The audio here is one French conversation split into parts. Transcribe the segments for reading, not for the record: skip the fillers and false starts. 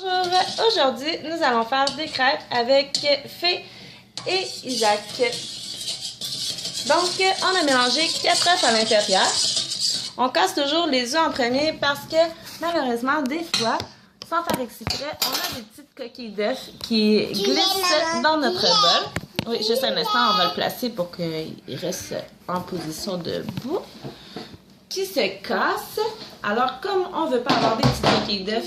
Bonjour, aujourd'hui nous allons faire des crêpes avec Fée et Isaac. Donc on a mélangé 4 œufs à l'intérieur. On casse toujours les œufs en premier parce que malheureusement des fois, sans faire exprès, on a des petites coquilles d'œufs qui glissent dans notre bol. Oui, juste un instant, on va le placer pour qu'il reste en position debout. Qui se casse. Alors, comme on ne veut pas avoir des petites coquilles d'œufs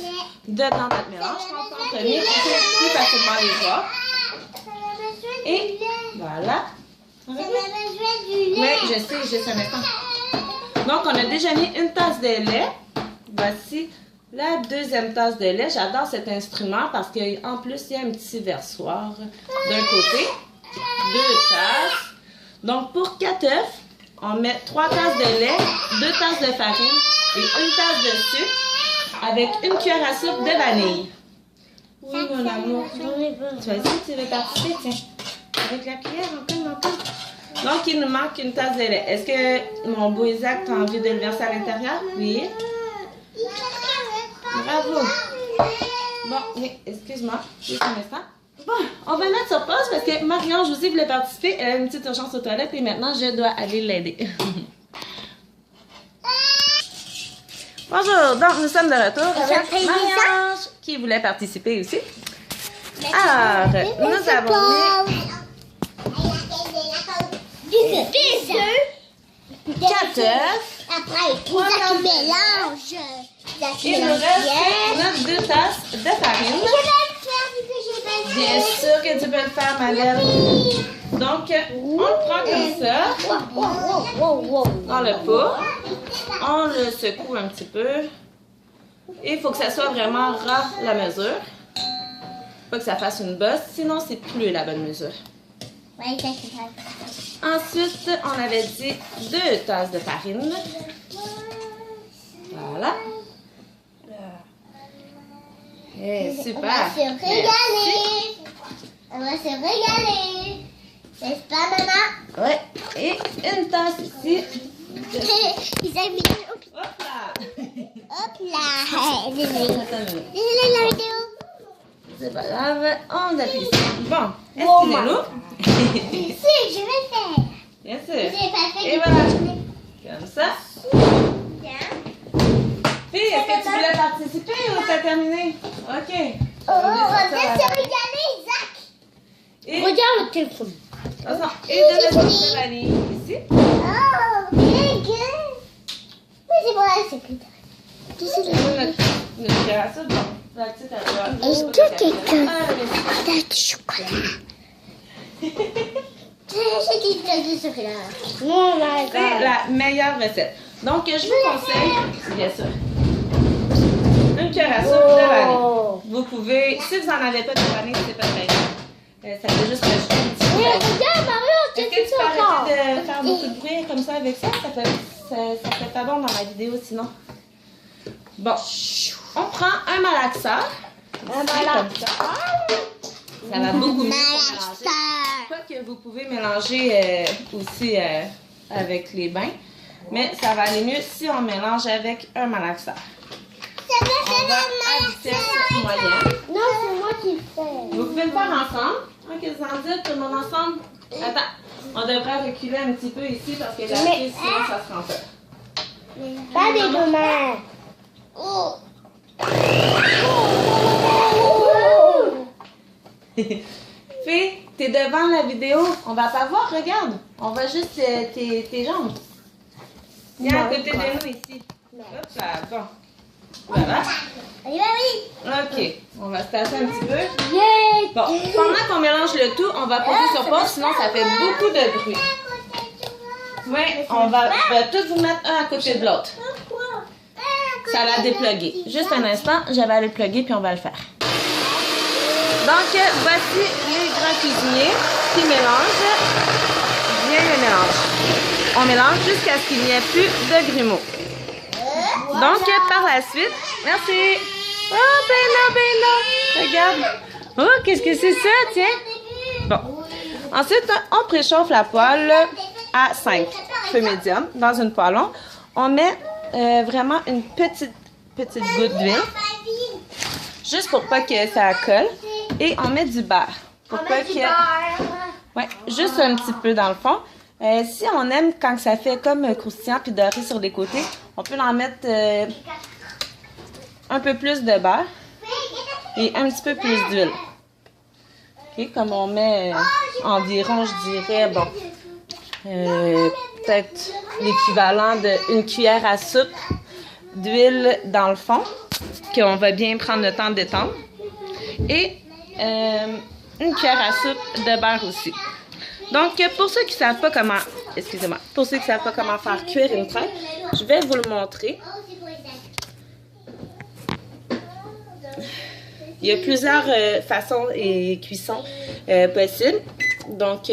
dedans notre mélange, on prend en premier pour plus facilement les voir. Et voilà. Oui, je sais, juste un instant. Donc, on a déjà mis une tasse de lait. Voici la deuxième tasse de lait. J'adore cet instrument parce qu'en plus, il y a un petit versoir d'un côté. 2 tasses. Donc, pour 4 œufs, on met 3 tasses de lait, 2 tasses de farine et 1 tasse de sucre avec une cuillère à soupe de vanille. Oui, mon amour. Tu veux participer, tiens. Avec la cuillère, encore. Donc, il nous manque une tasse de lait. Est-ce que mon beau Isaac, tu as envie de le verser à l'intérieur? Oui. Bravo. Bon, oui, excuse-moi. Juste un instant. Bon, on va mettre sur pause parce que Marion Josie voulait participer. Elle a une petite urgence aux toilettes et maintenant je dois aller l'aider. Bonjour, donc nous sommes de retour avec Marion qui voulait participer aussi. Alors, nous avons mis 4 œufs. Après, Isaac mélange. Il nous reste 2 tasses de farine. Bien sûr que tu peux le faire, ma belle. Donc, on le prend comme ça. Dans le pot. On le secoue un petit peu. Et il faut que ça soit vraiment ras la mesure. Pas que ça fasse une bosse, sinon c'est plus la bonne mesure. Ensuite, on avait dit 2 tasses de farine. Voilà. Hey, super. On va se régaler. On va se régaler. N'est-ce pas, maman? Ouais. Et une tasse ici. Isaac, Hop là. hop là. Désolé, la vidéo. c'est pas grave. On appuie ici. Bon. Oh, Excusez-nous. Si, je vais le faire. Bien sûr. J'ai pas fait. Et voilà. Comme ça. Bien. Fille, est-ce que tu voulais participer ou t'as terminé? OK. Oh, on va bien se régaler, Isaac. Et, Regarde le téléphone. attention, et de la sauce de vanille ici. Oh, regarde. Mais c'est bon, c'est plus tard. Notre cuillère à soupe, bon. La petite à droite. Est-ce que quelqu'un a du chocolat? J'ai dit du chocolat. Oh my C'est god. la meilleure recette. Donc, je vous conseille, bien sûr, une cuillère à soupe de vanille. Vous pouvez, si vous n'en avez pas de vanille, c'est pas très grave. Ça fait juste rajouter un petit peu. Regarde, Mario, Est-ce que tu peux arrêter de faire beaucoup de bruit comme ça avec ça? Ça fait pas bon dans ma vidéo sinon. Bon, on prend un malaxeur. Un malaxeur. Ça va beaucoup mieux pour mélanger. Pas que vous pouvez mélanger aussi avec les bains, mais ça va aller mieux si on mélange avec un malaxeur. On va à vitesse moyenne. Non, c'est moi qui le fais. Vous pouvez le faire ensemble. Ok, vous en dites tout le monde ensemble. Attends, on devrait reculer un petit peu ici parce que la prise, sinon ça se rend pas. Pas des tomates. Oh. Fée, t'es devant la vidéo. On va pas voir, regarde. On va juste tes jambes. Viens à côté de nous ici. Hop là, bon. Voilà. Oui, oui. Ok, on va se tasser un petit peu. Yeah. Bon, pendant qu'on mélange le tout, on va poser sur pause, sinon ça fait beaucoup de bruit. Oui, on va tous vous mettre un à côté de l'autre. Ça l'a déplugué. Juste un instant, je vais aller le plugger puis on va le faire. Donc, voici les grands cuisiniers qui mélangent bien le mélange. On mélange jusqu'à ce qu'il n'y ait plus de grumeaux. Donc, par la suite, merci. Oh, ben là, regarde. Oh, qu'est-ce que c'est ça, tiens. Bon. Ensuite, on préchauffe la poêle à 5, feu médium, dans une poêlon. On met vraiment une petite goutte d'huile. juste pour pas que ça colle. Et on met du beurre. Pour On pas met du que... beurre. Ouais, juste un petit peu dans le fond. Si on aime quand ça fait comme croustillant puis doré sur les côtés, on peut en mettre un peu plus de beurre et un petit peu plus d'huile. OK, comme on met environ, je dirais, bon, peut-être l'équivalent d'une cuillère à soupe d'huile dans le fond, qu'on va bien prendre le temps de détendre. Et une cuillère à soupe de beurre aussi. Donc, pour ceux qui ne savent pas comment, excusez-moi, pour ceux qui savent pas comment faire cuire une crêpe, je vais vous le montrer. Il y a plusieurs façons et cuissons possibles. Donc,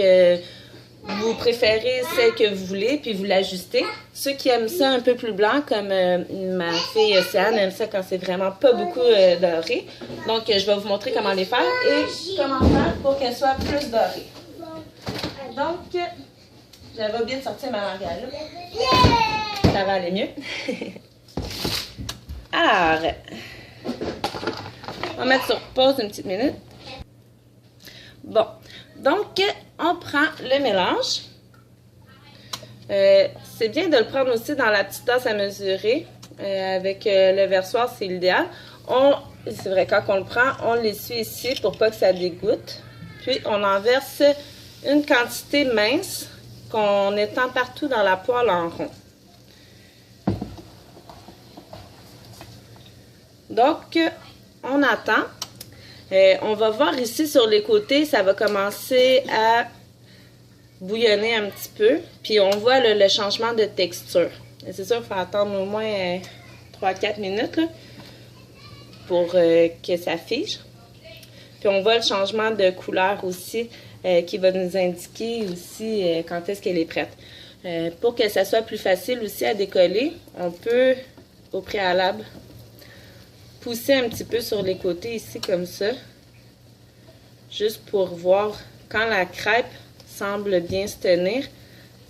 vous préférez celle que vous voulez, puis vous l'ajustez. Ceux qui aiment ça un peu plus blanc, comme ma fille Océane, aime ça quand c'est vraiment pas beaucoup doré. Donc, je vais vous montrer comment les faire et comment faire pour qu'elles soient plus dorées. Donc, j'avais oublié de sortir ma margarine. Ça va aller mieux. Alors, on va mettre sur pause une petite minute. Bon, donc, on prend le mélange. C'est bien de le prendre aussi dans la petite tasse à mesurer. Avec le versoir, c'est l'idéal. C'est vrai, quand on le prend, on l'essuie ici pour pas que ça dégoûte. Puis, on en verse une quantité mince qu'on étend partout dans la poêle en rond. Donc, on attend. On va voir ici sur les côtés, ça va commencer à bouillonner un petit peu. Puis on voit là, le changement de texture. C'est sûr qu'il faut attendre au moins 3-4 minutes là, pour que ça fige. Puis on voit le changement de couleur aussi qui va nous indiquer aussi quand est-ce qu'elle est prête. Pour que ça soit plus facile aussi à décoller, on peut au préalable pousser un petit peu sur les côtés ici comme ça, juste pour voir quand la crêpe semble bien se tenir,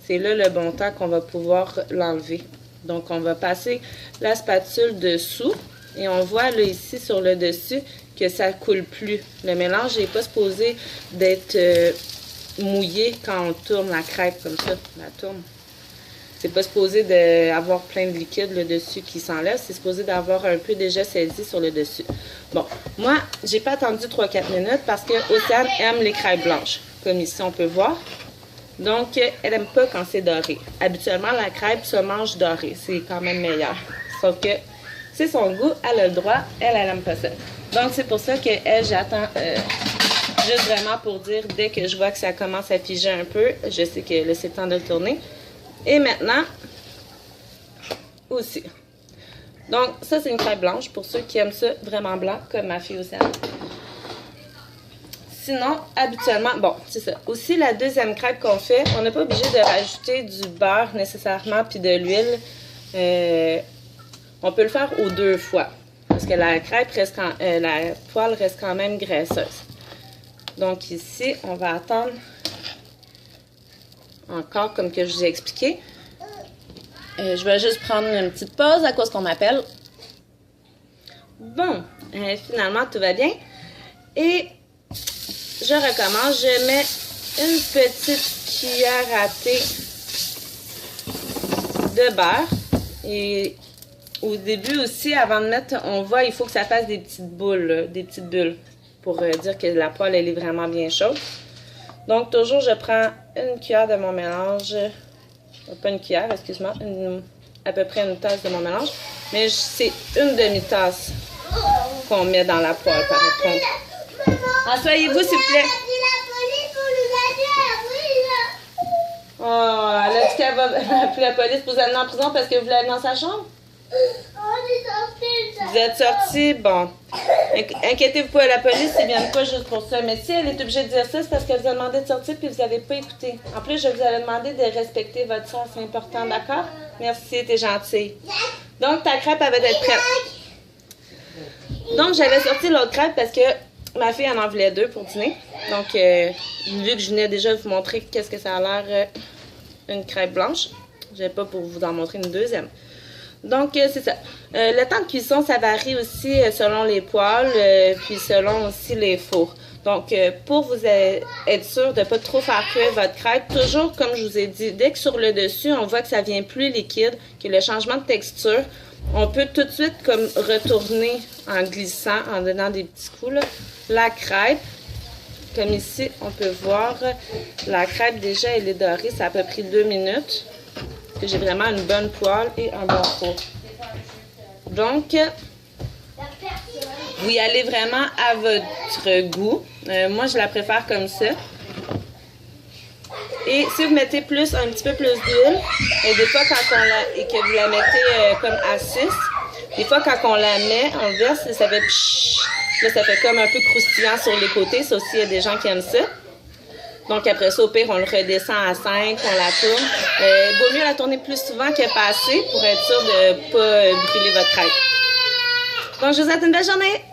c'est là le bon temps qu'on va pouvoir l'enlever. Donc on va passer la spatule dessous et on voit là ici sur le dessus que ça coule plus. Le mélange n'est pas supposé d'être mouillé quand on tourne la crêpe comme ça, la tourne. C'est pas supposé d'avoir plein de liquide le dessus qui s'enlève. C'est supposé d'avoir un peu déjà saisi sur le dessus. Bon, moi, j'ai pas attendu 3-4 minutes parce que Océane aime les crêpes blanches. Comme ici, on peut voir. Donc, elle aime pas quand c'est doré. Habituellement, la crêpe se mange dorée. C'est quand même meilleur. Sauf que c'est son goût. Elle a le droit. Elle aime pas ça. Donc, c'est pour ça que elle, j'attends juste vraiment pour dire, dès que je vois que ça commence à figer un peu, je sais que là, c'est le temps de le tourner. Et maintenant, aussi. Donc, ça, c'est une crêpe blanche pour ceux qui aiment ça vraiment blanc, comme ma fille Océane. Sinon, habituellement, bon, c'est ça. Aussi, la deuxième crêpe qu'on fait, on n'est pas obligé de rajouter du beurre nécessairement puis de l'huile. On peut le faire aux 2 fois. Parce que la crêpe reste la poêle reste quand même graisseuse. Donc ici, on va attendre encore comme que je vous ai expliqué. Je vais juste prendre une petite pause à cause qu'on m'appelle. Bon, finalement, tout va bien. Et je recommence. Je mets une petite cuillère à thé de beurre. Et au début aussi, avant de mettre, on voit, il faut que ça fasse des petites boules, là, des petites bulles, pour dire que la poêle, elle est vraiment bien chaude. Donc, toujours, je prends une cuillère de mon mélange, pas une cuillère, excuse-moi, à peu près une tasse de mon mélange, mais c'est une demi-tasse qu'on met dans la poêle, par exemple. Asseyez-vous, s'il vous plaît. Oh, elle a dit qu'elle va appeler la police pour vous amener en prison parce que vous l'avez dans sa chambre? Vous êtes sortis? Bon. Inquiétez-vous pas, la police, c'est bien pas juste pour ça. Mais si elle est obligée de dire ça, c'est parce qu'elle vous a demandé de sortir puis vous n'avez pas écouté. En plus, je vous avais demandé de respecter votre soeur, c'est important, d'accord? Merci, t'es gentille. Donc, ta crêpe avait d'être prête. Donc, j'avais sorti l'autre crêpe parce que ma fille en voulait 2 pour dîner. Donc, vu que je venais déjà vous montrer qu'est-ce que ça a l'air une crêpe blanche, je n'avais pas pour vous en montrer une deuxième. Donc, c'est ça. Le temps de cuisson, ça varie aussi selon les poêles, puis selon aussi les fours. Donc, pour vous être sûr de ne pas trop faire cuire votre crêpe, toujours comme je vous ai dit, dès que sur le dessus, on voit que ça vient plus liquide, que le changement de texture, on peut tout de suite comme retourner en glissant, en donnant des petits coups, là, la crêpe. Comme ici, on peut voir, la crêpe déjà, elle est dorée, ça a à peu près 2 minutes. J'ai vraiment une bonne poêle et un bon four. Donc, vous y allez vraiment à votre goût. Moi, je la préfère comme ça. Et si vous mettez un petit peu plus d'huile, et des fois quand et que vous la mettez comme à 6, des fois quand on la met, on verse, ça fait pshhh. Là, ça fait comme un peu croustillant sur les côtés. Ça aussi, il y a des gens qui aiment ça. Donc après ça, au pire, on le redescend à 5, on la tourne. Vaut mieux la tourner plus souvent que pas assez pour être sûr de ne pas brûler votre crêpe. Donc, je vous souhaite une belle journée!